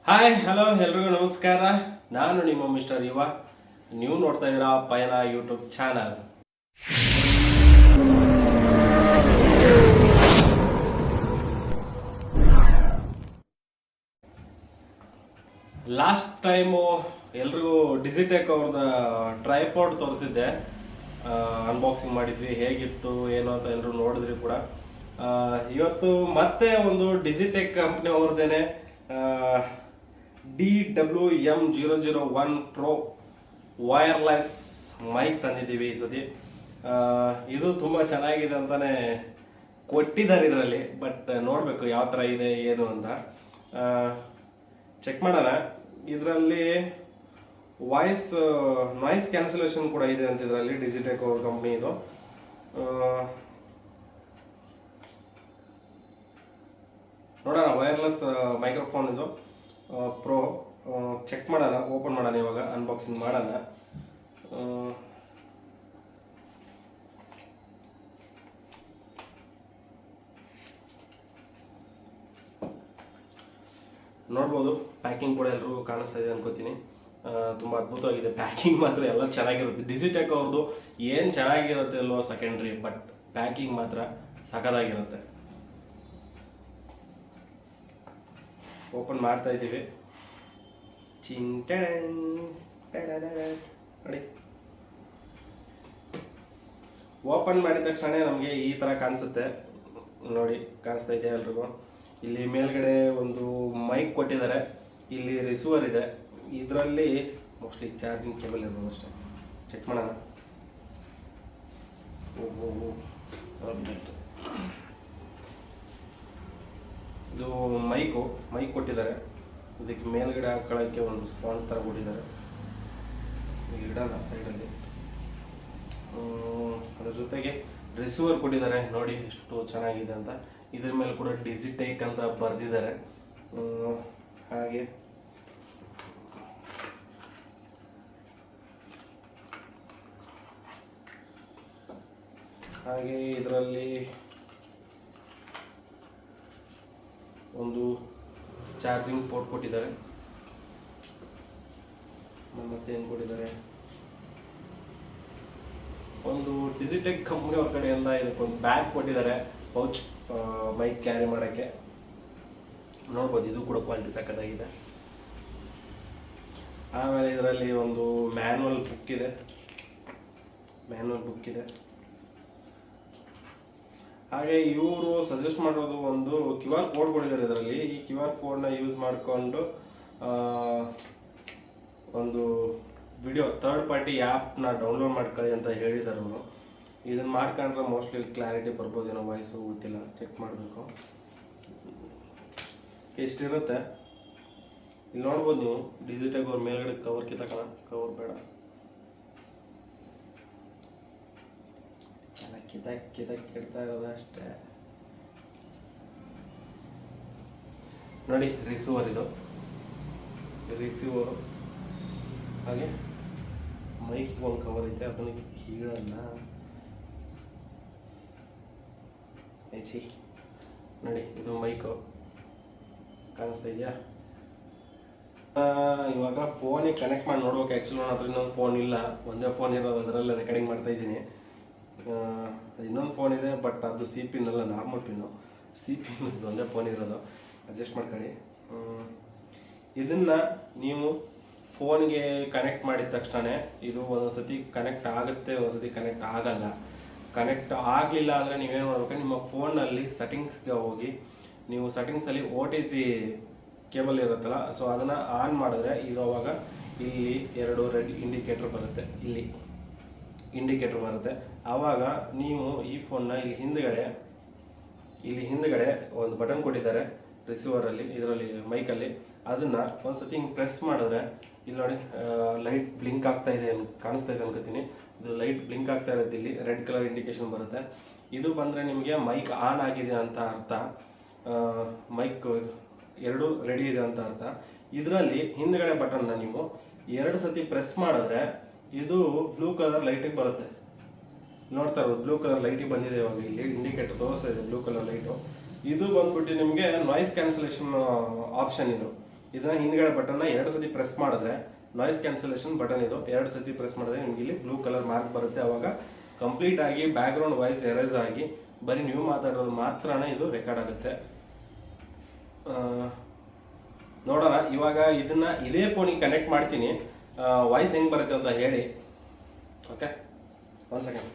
Hi hello ಎಲ್ರಿಗೂ ನಮಸ್ಕಾರ. ನಾನು ನಿಮ್ಮ ಮಿಸ್ಟರ್ ಯುವ. ನೀವು ನೋಡ್ತಾ ಇದ್ದೀರಾ ಪಯಣ ಯೂಟ್ಯೂಬ್ ಚಾನಲ್. ಲಾಸ್ಟ್ ಟೈಮು ಎಲ್ರಿಗೂ ಡಿಜಿಟೆಕ್ ಅವ್ರದ್ದು ಟ್ರೈಪಾಡ್ ತೋರಿಸಿದ್ದೆ, ಅನ್ಬಾಕ್ಸಿಂಗ್ ಮಾಡಿದ್ವಿ, ಹೇಗಿತ್ತು ಏನು ಅಂತ ಎಲ್ಲರೂ ನೋಡಿದ್ರಿ ಕೂಡ. ಇವತ್ತು ಮತ್ತೆ ಒಂದು ಡಿಜಿಟೆಕ್ ಕಂಪ್ನಿ ಅವ್ರದ್ದೇನೆ DWM001 Pro ವೈರ್ಲೆಸ್ ಮೈಕ್ ತಂದಿದ್ದೀವಿ ಈ ಸತಿ. ಇದು ತುಂಬ ಚೆನ್ನಾಗಿದೆ ಅಂತಾನೆ ಕೊಟ್ಟಿದ್ದಾರೆ ಇದರಲ್ಲಿ, ಬಟ್ ನೋಡಬೇಕು ಯಾವ ಥರ ಇದೆ ಏನು ಅಂತ ಚೆಕ್ ಮಾಡೋಣ. ಇದರಲ್ಲಿ ನಾಯ್ಸ್ ಕ್ಯಾನ್ಸಲೇಷನ್ ಕೂಡ ಇದೆ ಅಂತ ಇದರಲ್ಲಿ, ಡಿಜಿಟೆಕ್ ಅವ್ರ ಕಂಪ್ನಿ ಇದು. ನೋಡೋಣ, ವೈರ್ಲೆಸ್ ಮೈಕ್ರೋಫೋನ್ ಇದು ಪ್ರೋ. ಚೆಕ್ ಮಾಡೋಣ, ಓಪನ್ ಮಾಡೋಣ, ಇವಾಗ ಅನ್ಬಾಕ್ಸಿಂಗ್ ಮಾಡೋಣ. ನೋಡ್ಬೋದು, ಪ್ಯಾಕಿಂಗ್ ಕೂಡ ಎಲ್ರಿಗೂ ಕಾಣಿಸ್ತಾ ಇದೆ ಅನ್ಕೋತೀನಿ. ತುಂಬ ಅದ್ಭುತವಾಗಿದೆ ಪ್ಯಾಕಿಂಗ್, ಮಾತ್ರ ಎಲ್ಲ ಚೆನ್ನಾಗಿರುತ್ತೆ. ಡಿಜಿಟೆಕ್ ಅವ್ರದ್ದು ಏನು ಚೆನ್ನಾಗಿರುತ್ತೆ ಅಲ್ವೋ ಸೆಕೆಂಡ್ರಿ, ಬಟ್ ಪ್ಯಾಕಿಂಗ್ ಮಾತ್ರ ಸಖತ್ತಾಗಿರುತ್ತೆ. ಓಪನ್ ಮಾಡ್ತಾ ಇದ್ದೀವಿ. ನೋಡಿ, ಓಪನ್ ಮಾಡಿದ ತಕ್ಷಣ ನಮಗೆ ಈ ಥರ ಕಾಣಿಸುತ್ತೆ. ನೋಡಿ, ಕಾಣಿಸ್ತಾ ಇದೆ ಎಲ್ರಿಗೂ. ಇಲ್ಲಿ ಮೇಲ್ಗಡೆ ಒಂದು ಮೈಕ್ ಕೊಟ್ಟಿದ್ದಾರೆ, ಇಲ್ಲಿ ರಿಸೀವರ್ ಇದೆ. ಇದರಲ್ಲಿ ಮೋಸ್ಟ್ಲಿ ಚಾರ್ಜಿಂಗ್ ಕೇಬಲ್ ಇರ್ಬೋದು ಅಷ್ಟೇ. ಚೆಕ್ ಮಾಡೋಣ. ಇದು ಮೈಕ್ ಕೊಟ್ಟಿದ್ದಾರೆ. ಇದಕ್ಕೆ ಮೇಲ್ಗಡೆ ಹಾಕೊಳ್ಳೋಕ್ಕೆ ಒಂದು ಸ್ಪಾಂಜ್ ಥರ ಕೊಟ್ಟಿದ್ದಾರೆ, ಇಡೋಣ ಸೈಡಲ್ಲಿ. ಅದ್ರ ಜೊತೆಗೆ ರಿಸೀವರ್ ಕೊಟ್ಟಿದ್ದಾರೆ, ನೋಡಿ ಎಷ್ಟು ಚೆನ್ನಾಗಿದೆ ಅಂತ. ಇದ್ರ ಮೇಲೆ ಕೂಡ ಡಿಜಿಟೆಕ್ ಅಂತ ಬರೆದಿದ್ದಾರೆ. ಹಾಗೆ ಇದರಲ್ಲಿ ಒಂದು ಚಾರ್ಜಿಂಗ್ ಪೋರ್ಟ್ ಕೊಟ್ಟಿದ್ದಾರೆ. ಮತ್ತೇನು ಕೊಟ್ಟಿದ್ದಾರೆ, ಒಂದು ಡಿಜಿಟೆಕ್ ಕಂಪ್ನಿ ಅವ್ರ ಕಡೆಯಿಂದ ಇದಕ್ಕೊಂದು ಬ್ಯಾಗ್ ಕೊಟ್ಟಿದ್ದಾರೆ, ಪೌಚ್, ಮೈಕ್ ಕ್ಯಾರಿ ಮಾಡೋಕ್ಕೆ. ನೋಡ್ಬೋದು, ಇದು ಕೂಡ ಕ್ವಾಲಿಟಿ ಸಕ್ಕತ್ತಾಗಿದೆ. ಆಮೇಲೆ ಇದರಲ್ಲಿ ಒಂದು ಮ್ಯಾನ್ಯಲ್ ಬುಕ್ ಇದೆ. ಹಾಗೆ ಇವರು ಸಜೆಸ್ಟ್ ಮಾಡೋದು ಒಂದು QR ಕೋಡ್ ಕೊಟ್ಟಿದ್ದಾರೆ ಇದರಲ್ಲಿ. ಈ QR ಕೋಡ್ನ ಯೂಸ್ ಮಾಡಿಕೊಂಡು ಒಂದು ವಿಡಿಯೋ ಥರ್ಡ್ ಪಾರ್ಟಿ ಆ್ಯಪ್ನ ಡೌನ್ಲೋಡ್ ಮಾಡ್ಕೊಳ್ಳಿ ಅಂತ ಹೇಳಿದ್ದಾರೆ ಅವರು. ಇದನ್ನು ಮಾಡ್ಕೊಂಡ್ರೆ ಮೋಸ್ಟ್ಲಿ ಕ್ಲಾರಿಟಿ ಬರ್ಬೋದೇನೋ, ವಾಯ್ಸು ಗೊತ್ತಿಲ್ಲ, ಚೆಕ್ ಮಾಡಬೇಕು. ಇಷ್ಟಿರುತ್ತೆ. ಇಲ್ಲಿ ನೋಡ್ಬೋದು ನೀವು, ಡಿಜಿಟೆಕ್ ಅವ್ರ ಮೇಲ್ಗಡೆ ಕವರ್ ಕಿತ್ತಕೋಣ, ಕವರ್ ಬೇಡ, ಕಿಡ್ತಾ ಇರೋದು ಅಷ್ಟೇ. ನೋಡಿ, ರಿಸೀವರ್ ಹಾಗೆ ಮೈಕ್ ಒಂದು ಕವರ್ ಐತೆ, ಅದನ್ನ ಕೀಳಲ್ಲ. ನೋಡಿ, ಇದು ಮೈಕು ಕಾಣಿಸ್ತಾ ಇದೆಯಾ? ಇವಾಗ ಫೋನಿಗೆ ಕನೆಕ್ಟ್ ಮಾಡಿ ನೋಡ್ಬೇಕು. ಆ್ಯಕ್ಚುಲಿ ನನ್ನ ಹತ್ರ ಇನ್ನೊಂದು ಫೋನ್ ಇಲ್ಲ, ಒಂದೇ ಫೋನ್ ಇರೋದು, ಅದರಲ್ಲೇ ರೆಕಾರ್ಡಿಂಗ್ ಮಾಡ್ತಾ ಇದ್ದೀನಿ. ಇನ್ನೊಂದು ಫೋನ್ ಇದೆ, ಬಟ್ ಅದು ಸಿ ಪಿನ್ ಅಲ್ಲ, ನಾರ್ಮಲ್ ಪಿನ್ನು. ಸಿ ಪಿನ್ ಒಂದೇ ಫೋನ್ ಇರೋದು, ಅಡ್ಜಸ್ಟ್ ಮಾಡ್ಕೊಳ್ಳಿ. ಇದನ್ನು ನೀವು ಫೋನ್ಗೆ ಕನೆಕ್ಟ್ ಮಾಡಿದ ತಕ್ಷಣ ಇದು ಒಂದೊಂದು ಸತಿ ಕನೆಕ್ಟ್ ಆಗುತ್ತೆ, ಒಂದೊಂದು ಸತಿ ಕನೆಕ್ಟ್ ಆಗಲ್ಲ. ಕನೆಕ್ಟ್ ಆಗಲಿಲ್ಲ ಅಂದರೆ ನೀವೇನು ಮಾಡಬೇಕು, ನಿಮ್ಮ ಫೋನಲ್ಲಿ ಸೆಟ್ಟಿಂಗ್ಸ್ಗೆ ಹೋಗಿ, ನೀವು ಸೆಟ್ಟಿಂಗ್ಸಲ್ಲಿ OTG ಕೇಬಲ್ ಇರುತ್ತಲ್ಲ, ಸೊ ಅದನ್ನು ಆನ್ ಮಾಡಿದ್ರೆ ಇದು ಅವಾಗ ಇಲ್ಲಿ 2 ರೆಡ್ ಇಂಡಿಕೇಟರ್ ಬರುತ್ತೆ, ಇಲ್ಲಿ ಇಂಡಿಕೇಟರ್ ಬರುತ್ತೆ. ಆವಾಗ ನೀವು ಈ ಫೋನ್ನ ಇಲ್ಲಿ ಹಿಂದ್ಗಡೆ ಒಂದು ಬಟನ್ ಕೊಟ್ಟಿದ್ದಾರೆ ರಿಸೀವರಲ್ಲಿ, ಇದರಲ್ಲಿ ಮೈಕಲ್ಲಿ. ಅದನ್ನು ಒಂದು ಸತಿ ಹಿಂಗೆ ಪ್ರೆಸ್ ಮಾಡಿದ್ರೆ ಇಲ್ಲಿ ನೋಡಿ, ಲೈಟ್ ಬ್ಲಿಂಕ್ ಆಗ್ತಾ ಇದೆ, ಕಾಣಿಸ್ತಾ ಇದೆ ಅನ್ಕೋತೀನಿ. ಇದು ಲೈಟ್ ಬ್ಲಿಂಕ್ ಆಗ್ತಾ ಇರುತ್ತೆ, ಇಲ್ಲಿ ರೆಡ್ ಕಲರ್ ಇಂಡಿಕೇಶನ್ ಬರುತ್ತೆ. ಇದು ಬಂದರೆ ನಿಮಗೆ ಮೈಕ್ ಆನ್ ಆಗಿದೆ ಅಂತ ಅರ್ಥ, ಮೈಕ್ 2 ರೆಡಿ ಇದೆ ಅಂತ ಅರ್ಥ. ಇದರಲ್ಲಿ ಹಿಂದ್ಗಡೆ ಬಟನ್ನ ನೀವು 2 ಸತಿ ಪ್ರೆಸ್ ಮಾಡಿದ್ರೆ ಇದು ಬ್ಲೂ ಕಲರ್ ಲೈಟಿಗೆ ಬರುತ್ತೆ. ನೋಡ್ತಾ ಇರೋದು ಬ್ಲೂ ಕಲರ್ ಲೈಟಿಗೆ ಬಂದಿದೆ, ಇವಾಗ ಇಲ್ಲಿ ಇಂಡಿಕೇಟರ್ ತೋರಿಸ್ತಾ ಇದೆ ಬ್ಲೂ ಕಲರ್ ಲೈಟು. ಇದು ಬಂದ್ಬಿಟ್ಟು ನಿಮಗೆ ನಾಯ್ಸ್ ಕ್ಯಾನ್ಸಲೇಷನ್ ಆಪ್ಷನ್ ಇದು. ಇದನ್ನ ಹಿಂದ್ಗಡೆ ಬಟನ್ನ 2 ಸತಿ ಪ್ರೆಸ್ ಮಾಡಿದ್ರೆ ನಾಯ್ಸ್ ಕ್ಯಾನ್ಸಲೇಷನ್ ಬಟನ್ ಇದು 2 ಸತಿ ಪ್ರೆಸ್ ಮಾಡಿದ್ರೆ ನಿಮ್ಗೆ ಇಲ್ಲಿ ಬ್ಲೂ ಕಲರ್ ಮಾರ್ಕ್ ಬರುತ್ತೆ. ಅವಾಗ ಕಂಪ್ಲೀಟ್ ಆಗಿ ಬ್ಯಾಕ್ಗ್ರೌಂಡ್ ವಾಯ್ಸ್ ಎರೇಸ್ ಆಗಿ ಬರೀ ನೀವು ಮಾತಾಡೋದು ಮಾತ್ರನೇ ಇದು ರೆಕಾರ್ಡ್ ಆಗುತ್ತೆ. ನೋಡೋಣ ಇವಾಗ ಇದನ್ನ ಇದೇ ಫೋನಿಗೆ ಕನೆಕ್ಟ್ ಮಾಡ್ತೀನಿ, ವಾಯ್ಸ್ ಹೆಂಗೆ ಬರುತ್ತೆ ಅಂತ ಹೇಳಿ. Okay, 1 second.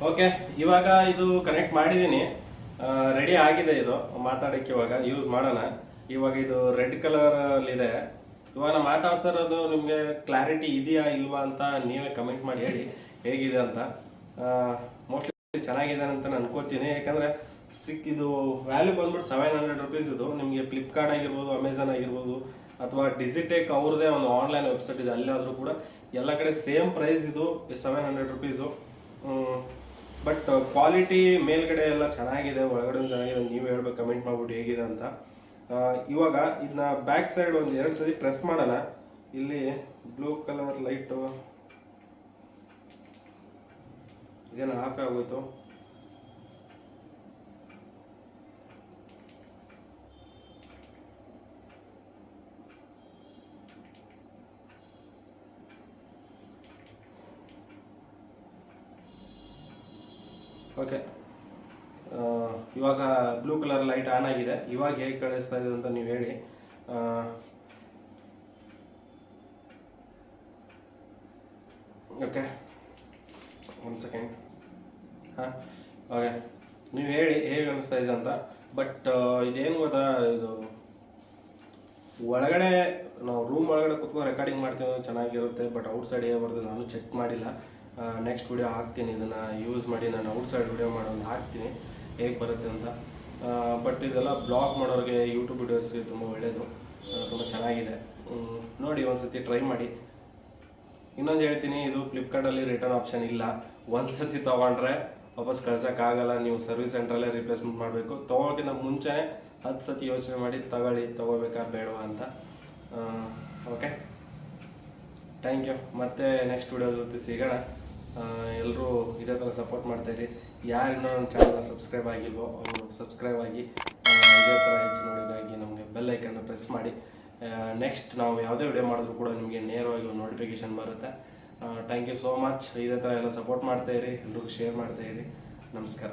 ಓಕೆ, ಇವಾಗ ಇದು ಕನೆಕ್ಟ್ ಮಾಡಿದ್ದೀನಿ, ರೆಡಿ ಆಗಿದೆ ಇದು ಮಾತಾಡೋಕ್ಕೆ. ಇವಾಗ ಯೂಸ್ ಮಾಡೋಣ. ಇವಾಗ ಇದು ರೆಡ್ ಕಲರಲ್ಲಿದೆ. ಇವಾಗ ನಾನು ಮಾತಾಡ್ತಾ ಇರೋದು ನಿಮಗೆ ಕ್ಲಾರಿಟಿ ಇದೆಯಾ ಇಲ್ವಾ ಅಂತ ನೀವೇ ಕಮೆಂಟ್ ಮಾಡಿ ಹೇಳಿ ಹೇಗಿದೆ ಅಂತ. ಮೋಸ್ಟ್ಲಿ ಚೆನ್ನಾಗಿದೆ ಅಂತ ನಾನು ಅನ್ಕೋತೀನಿ, ಯಾಕಂದರೆ ಇದು ವ್ಯಾಲ್ಯೂ ಬಂದ್ಬಿಟ್ಟು 700 ರುಪೀಸ್. ಇದು ನಿಮಗೆ ಫ್ಲಿಪ್ಕಾರ್ಟ್ ಆಗಿರ್ಬೋದು, ಅಮೆಝಾನ್ ಆಗಿರ್ಬೋದು, ಅಥವಾ ಡಿಜಿಟೆಕ್ ಅವ್ರದ್ದೇ ಒಂದು ಆನ್ಲೈನ್ ವೆಬ್ಸೈಟ್ ಇದೆ, ಅಲ್ಲಾದರೂ ಕೂಡ ಎಲ್ಲ ಕಡೆ ಸೇಮ್ ಪ್ರೈಸ್ ಇದು 700 ರುಪೀಸು. ಬಟ್ ಕ್ವಾಲಿಟಿ ಮೇಲ್ಗಡೆ ಎಲ್ಲ ಚೆನ್ನಾಗಿದೆ, ಒಳಗಡೆ ಚೆನ್ನಾಗಿದೆ. ನೀವು ಹೇಳ್ಬೇಕು ಕಮೆಂಟ್ ಮಾಡ್ಬಿಟ್ಟು ಹೇಗಿದೆ ಅಂತ. ಇವಾಗ ಇದನ್ನ ಬ್ಯಾಕ್ ಸೈಡ್ ಒಂದು 2 ಸತಿ ಪ್ರೆಸ್ ಮಾಡೋಣ. ಇಲ್ಲಿ ಬ್ಲೂ ಕಲರ್ ಲೈಟು ಇದೇನು ಆಫ್ ಆಗೋಯ್ತು. ಓಕೆ, ಇವಾಗ ಬ್ಲೂ ಕಲರ್ ಲೈಟ್ ಆನ್ ಆಗಿದೆ. ಇವಾಗ ಹೇಗೆ ಕಳಿಸ್ತಾ ಇದೆ ಅಂತ ನೀವು ಹೇಳಿ. Okay, 1 second. ಹಾಂ, ಓಕೆ, ನೀವು ಹೇಳಿ ಹೇಗೆ ಅನಿಸ್ತಾ ಇದೆ ಅಂತ. ಬಟ್ ಇದೇನು ಗೊತ್ತಾ, ಇದು ಒಳಗಡೆ ನಾವು ರೂಮ್ ಒಳಗಡೆ ಕುತ್ಕೊಂಡು ರೆಕಾರ್ಡಿಂಗ್ ಮಾಡ್ತೀವಿ ಚೆನ್ನಾಗಿರುತ್ತೆ. ಬಟ್ ಔಟ್ಸೈಡ್ ಹೇಗೆ ಬರ್ತದೆ ನಾನು ಚೆಕ್ ಮಾಡಿಲ್ಲ. ನೆಕ್ಸ್ಟ್ ವಿಡಿಯೋ ಹಾಕ್ತೀನಿ, ಇದನ್ನು ಯೂಸ್ ಮಾಡಿ ನಾನು ಔಟ್ಸೈಡ್ ವಿಡಿಯೋ ಮಾಡೋದು ಹಾಕ್ತೀನಿ ಹೇಗೆ ಬರುತ್ತೆ ಅಂತ. ಬಟ್ ಇದೆಲ್ಲ ಬ್ಲಾಗ್ ಮಾಡೋರಿಗೆ, ಯೂಟ್ಯೂಬ್ ವಿಡಿಯೋಸ್ಗೆ ತುಂಬ ಒಳ್ಳೆಯದು, ತುಂಬ ಚೆನ್ನಾಗಿದೆ. ನೋಡಿ ಒಂದು ಸತಿ ಟ್ರೈ ಮಾಡಿ. ಇನ್ನೊಂದು ಹೇಳ್ತೀನಿ, ಇದು ಫ್ಲಿಪ್ಕಾರ್ಟಲ್ಲಿ ರಿಟರ್ನ್ ಆಪ್ಷನ್ ಇಲ್ಲ. ಒಂದು ಸತಿ ತೊಗೊಂಡ್ರೆ ವಾಪಸ್ ಕಳ್ಸೋಕ್ಕಾಗಲ್ಲ. ನೀವು ಸರ್ವಿಸ್ ಸೆಂಟ್ರಲ್ಲೇ ರಿಪ್ಲೇಸ್ಮೆಂಟ್ ಮಾಡಬೇಕು. ತೊಗೊಳಕ್ಕಿಂತ ಮುಂಚೆನೇ 10 ಸತಿ ಯೋಚನೆ ಮಾಡಿ ತೊಗೋಬೇಕಾ ಬೇಡವಾ ಅಂತ. Okay, thank you. ಮತ್ತೆ ನೆಕ್ಸ್ಟ್ ವಿಡಿಯೋ ಜೊತೆ ಸಿಗೋಣ. ಎಲ್ಲರೂ ಇದೇ ಥರ ಸಪೋರ್ಟ್ ಮಾಡ್ತಾಯಿರಿ. ಯಾರಿನ್ನೂ ನನ್ನ ಚಾನಲ್ನ ಸಬ್ಸ್ಕ್ರೈಬ್ ಆಗಿಲ್ವೋ ಅವರು ಸಬ್ಸ್ಕ್ರೈಬ್ ಆಗಿ, ಇದೇ ಥರ ಹೆಚ್ಚಿನ ವಿಡಿಯೋಗಾಗಿ ನಮಗೆ ಬೆಲ್ ಐಕನ್ನ ಪ್ರೆಸ್ ಮಾಡಿ. ನೆಕ್ಸ್ಟ್ ನಾವು ಯಾವುದೇ ವಿಡಿಯೋ ಮಾಡಿದ್ರು ಕೂಡ ನಿಮಗೆ ನೇರವಾಗಿ ಒಂದು ನೋಟಿಫಿಕೇಷನ್ ಬರುತ್ತೆ. Thank you so much. ಇದೇ ಥರ ಎಲ್ಲ ಸಪೋರ್ಟ್ ಮಾಡ್ತಾಯಿರಿ, ಎಲ್ರಿಗೂ ಶೇರ್ ಮಾಡ್ತಾಯಿರಿ. ನಮಸ್ಕಾರ.